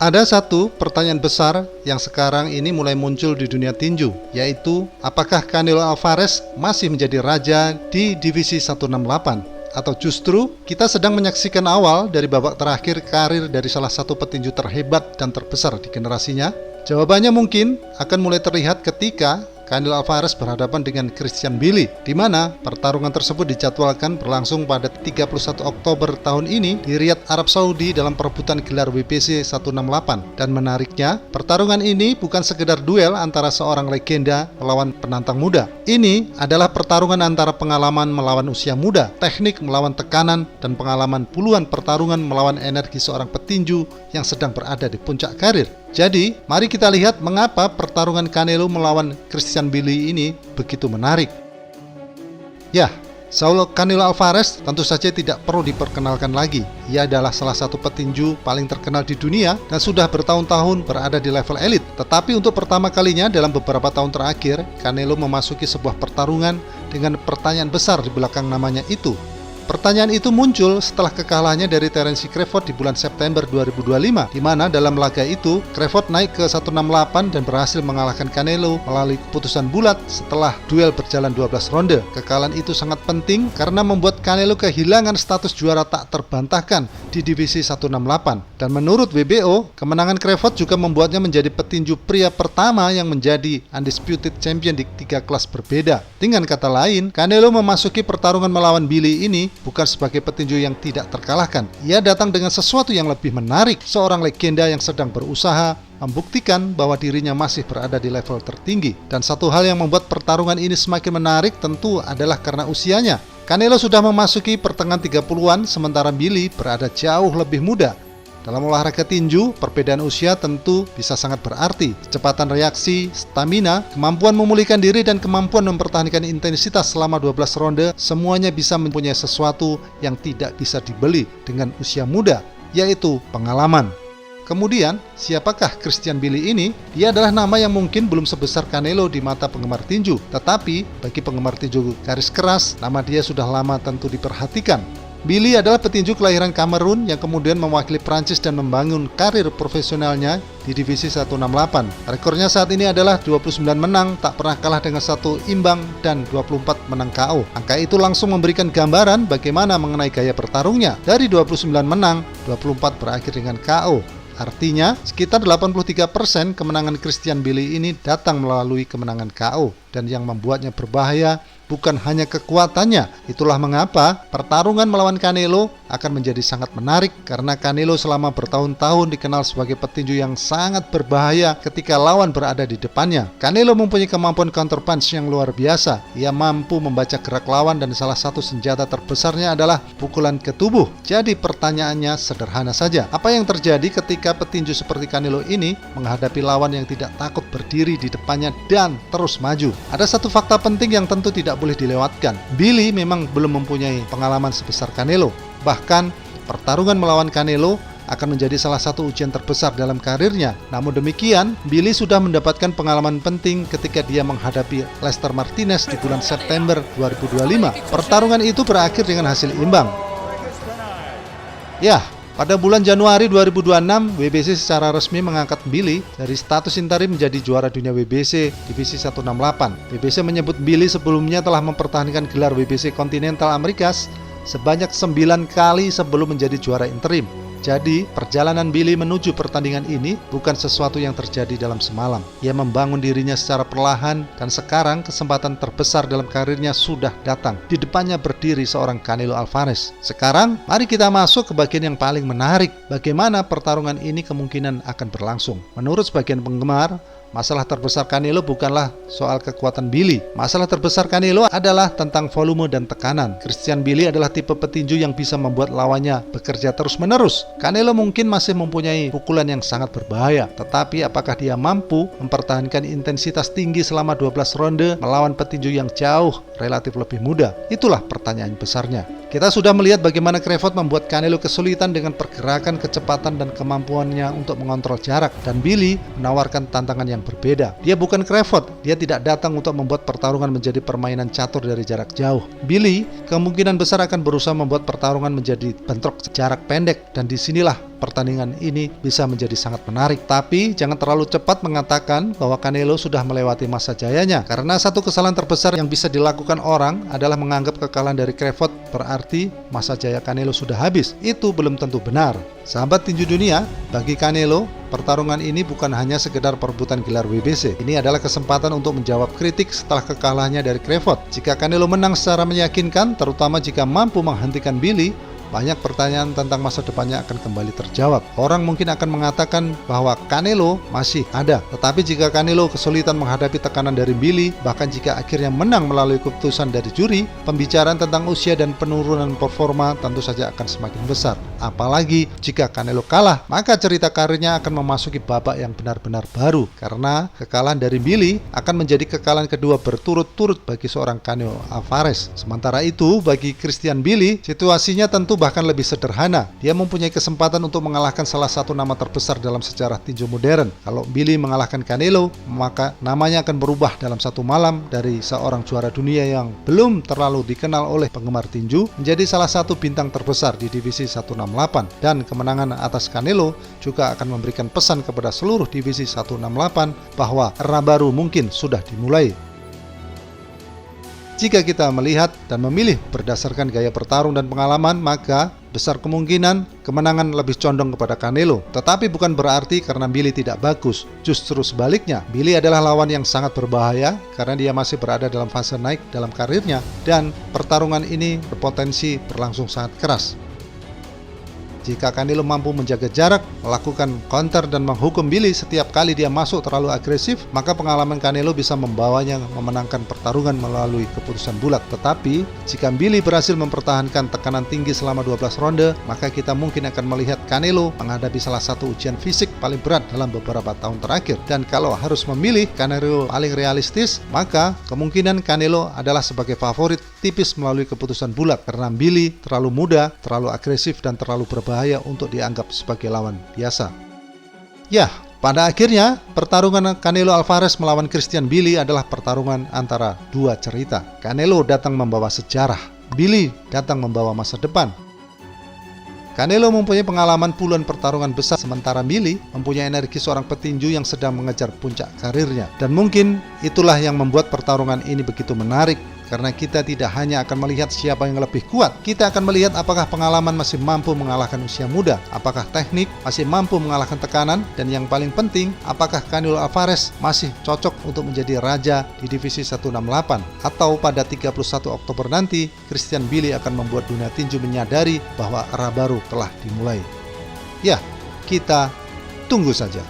Ada satu pertanyaan besar yang sekarang ini mulai muncul di dunia tinju, yaitu apakah Canelo Alvarez masih menjadi raja di divisi 168? Atau justru kita sedang menyaksikan awal dari babak terakhir karir dari salah satu petinju terhebat dan terbesar di generasinya? Jawabannya mungkin akan mulai terlihat ketika Canelo Alvarez berhadapan dengan Christian Billy, di mana pertarungan tersebut dijadwalkan berlangsung pada 31 Oktober tahun ini di Riyadh, Arab Saudi dalam perebutan gelar WBC 168. Dan menariknya, pertarungan ini bukan sekedar duel antara seorang legenda melawan penantang muda. Ini adalah pertarungan antara pengalaman melawan usia muda, teknik melawan tekanan, dan pengalaman puluhan pertarungan melawan energi seorang petinju yang sedang berada di puncak karir. Jadi, mari kita lihat mengapa pertarungan Canelo melawan Christian Billy ini begitu menarik. Ya, Saul Canelo Alvarez tentu saja tidak perlu diperkenalkan lagi. Ia adalah salah satu petinju paling terkenal di dunia dan sudah bertahun-tahun berada di level elit. Tetapi untuk pertama kalinya dalam beberapa tahun terakhir, Canelo memasuki sebuah pertarungan dengan pertanyaan besar di belakang namanya itu. Pertanyaan itu muncul setelah kekalahannya dari Terence Crawford di bulan September 2025, di mana dalam laga itu Crawford naik ke 168 dan berhasil mengalahkan Canelo melalui keputusan bulat setelah duel berjalan 12 ronde. Kekalahan itu sangat penting karena membuat Canelo kehilangan status juara tak terbantahkan di divisi 168. Dan menurut WBO, kemenangan Crawford juga membuatnya menjadi petinju pria pertama yang menjadi undisputed champion di 3 kelas berbeda. Dengan kata lain, Canelo memasuki pertarungan melawan Billy ini bukan sebagai petinju yang tidak terkalahkan. Ia datang dengan sesuatu yang lebih menarik, seorang legenda yang sedang berusaha membuktikan bahwa dirinya masih berada di level tertinggi. Dan satu hal yang membuat pertarungan ini semakin menarik tentu adalah karena usianya. Canelo sudah memasuki pertengahan 30-an, sementara Billy berada jauh lebih muda. Dalam olahraga tinju, perbedaan usia tentu bisa sangat berarti. Kecepatan reaksi, stamina, kemampuan memulihkan diri, dan kemampuan mempertahankan intensitas selama 12 ronde, semuanya bisa mempunyai sesuatu yang tidak bisa dibeli dengan usia muda, yaitu pengalaman. Kemudian, siapakah Christian Billy ini? Dia adalah nama yang mungkin belum sebesar Canelo di mata penggemar tinju, tetapi bagi penggemar tinju garis keras, nama dia sudah lama tentu diperhatikan. Billy adalah petinju kelahiran Kamerun yang kemudian mewakili Prancis dan membangun karir profesionalnya di divisi 168. Rekornya saat ini adalah 29 menang, tak pernah kalah dengan 1 imbang, dan 24 menang KO. Angka itu langsung memberikan gambaran bagaimana mengenai gaya bertarungnya. Dari 29 menang, 24 berakhir dengan KO. Artinya, sekitar 83% kemenangan Christian Billy ini datang melalui kemenangan KO. Dan yang membuatnya berbahaya bukan hanya kekuatannya. Itulah mengapa pertarungan melawan Canelo akan menjadi sangat menarik, karena Canelo selama bertahun-tahun dikenal sebagai petinju yang sangat berbahaya ketika lawan berada di depannya. Canelo mempunyai kemampuan counter punch yang luar biasa. Ia mampu membaca gerak lawan dan salah satu senjata terbesarnya adalah pukulan ke tubuh. Jadi pertanyaannya sederhana saja. Apa yang terjadi ketika petinju seperti Canelo ini menghadapi lawan yang tidak takut berdiri di depannya dan terus maju? Ada satu fakta penting yang tentu tidak boleh dilewatkan. Billy memang belum mempunyai pengalaman sebesar Canelo. Bahkan pertarungan melawan Canelo akan menjadi salah satu ujian terbesar dalam karirnya. Namun demikian, Billy sudah mendapatkan pengalaman penting ketika dia menghadapi Lester Martinez di bulan September 2025. Pertarungan itu berakhir dengan hasil imbang. Ya, pada bulan Januari 2026, WBC secara resmi mengangkat Billy dari status interim menjadi juara dunia WBC divisi 168. WBC menyebut Billy sebelumnya telah mempertahankan gelar WBC Continental Americas sebanyak 9 kali sebelum menjadi juara interim. Jadi, perjalanan Billy menuju pertandingan ini bukan sesuatu yang terjadi dalam semalam. Ia membangun dirinya secara perlahan, dan sekarang kesempatan terbesar dalam karirnya sudah datang. Di depannya berdiri seorang Canelo Alvarez. Sekarang, mari kita masuk ke bagian yang paling menarik. Bagaimana pertarungan ini kemungkinan akan berlangsung. Menurut sebagian penggemar, masalah terbesar Canelo bukanlah soal kekuatan Billy. Masalah terbesar Canelo adalah tentang volume dan tekanan. Christian Billy adalah tipe petinju yang bisa membuat lawannya bekerja terus-menerus. Canelo mungkin masih mempunyai pukulan yang sangat berbahaya, tetapi apakah dia mampu mempertahankan intensitas tinggi selama 12 ronde melawan petinju yang jauh relatif lebih muda? Itulah pertanyaan besarnya. Kita sudah melihat bagaimana Crawford membuat Canelo kesulitan dengan pergerakan, kecepatan, dan kemampuannya untuk mengontrol jarak. Dan Billy menawarkan tantangan yang berbeda. Dia bukan Crawford, dia tidak datang untuk membuat pertarungan menjadi permainan catur dari jarak jauh. Billy kemungkinan besar akan berusaha membuat pertarungan menjadi bentrok jarak pendek, dan disinilah pertandingan ini bisa menjadi sangat menarik. Tapi jangan terlalu cepat mengatakan bahwa Canelo sudah melewati masa jayanya, karena satu kesalahan terbesar yang bisa dilakukan orang adalah menganggap kekalahan dari Crawford berarti masa jaya Canelo sudah habis. Itu belum tentu benar. Sahabat tinju dunia, bagi Canelo, pertarungan ini bukan hanya sekedar perebutan gelar WBC. Ini adalah kesempatan untuk menjawab kritik setelah kekalahannya dari Crawford. Jika Canelo menang secara meyakinkan, terutama jika mampu menghentikan Billy, banyak pertanyaan tentang masa depannya akan kembali terjawab. Orang mungkin akan mengatakan bahwa Canelo masih ada, tetapi jika Canelo kesulitan menghadapi tekanan dari Billy, bahkan jika akhirnya menang melalui keputusan dari juri, pembicaraan tentang usia dan penurunan performa tentu saja akan semakin besar. Apalagi jika Canelo kalah, maka cerita karirnya akan memasuki babak yang benar-benar baru, karena kekalahan dari Billy akan menjadi kekalahan kedua berturut-turut bagi seorang Canelo Alvarez. Sementara itu, bagi Christian Billy, situasinya tentu bahkan lebih sederhana. Dia mempunyai kesempatan untuk mengalahkan salah satu nama terbesar dalam sejarah tinju modern. Kalau Billy mengalahkan Canelo, maka namanya akan berubah dalam satu malam dari seorang juara dunia yang belum terlalu dikenal oleh penggemar tinju menjadi salah satu bintang terbesar di divisi 168. Dan kemenangan atas Canelo juga akan memberikan pesan kepada seluruh divisi 168 bahwa era baru mungkin sudah dimulai. Jika kita melihat dan memilih berdasarkan gaya bertarung dan pengalaman, maka besar kemungkinan kemenangan lebih condong kepada Canelo. Tetapi bukan berarti karena Billy tidak bagus. Justru sebaliknya, Billy adalah lawan yang sangat berbahaya karena dia masih berada dalam fase naik dalam karirnya, dan pertarungan ini berpotensi berlangsung sangat keras. Jika Canelo mampu menjaga jarak, melakukan counter dan menghukum Billy setiap kali dia masuk terlalu agresif, maka pengalaman Canelo bisa membawanya memenangkan pertarungan melalui keputusan bulat. Tetapi, jika Billy berhasil mempertahankan tekanan tinggi selama 12 ronde, maka kita mungkin akan melihat Canelo menghadapi salah satu ujian fisik paling berat dalam beberapa tahun terakhir. Dan kalau harus memilih Canelo paling realistis, maka kemungkinan Canelo adalah sebagai favorit tipis melalui keputusan bulat, karena Billy terlalu muda, terlalu agresif, dan terlalu berbahaya untuk dianggap sebagai lawan biasa. Ya, pada akhirnya pertarungan Canelo Alvarez melawan Christian Billy adalah pertarungan antara dua cerita. Canelo datang membawa sejarah, Billy datang membawa masa depan. Canelo mempunyai pengalaman puluhan pertarungan besar, sementara Billy mempunyai energi seorang petinju yang sedang mengejar puncak karirnya. Dan mungkin itulah yang membuat pertarungan ini begitu menarik, karena kita tidak hanya akan melihat siapa yang lebih kuat, kita akan melihat apakah pengalaman masih mampu mengalahkan usia muda, apakah teknik masih mampu mengalahkan tekanan, dan yang paling penting, apakah Canelo Alvarez masih cocok untuk menjadi raja di divisi 168, atau pada 31 Oktober nanti, Christian Billy akan membuat dunia tinju menyadari bahwa era baru telah dimulai. Ya, kita tunggu saja.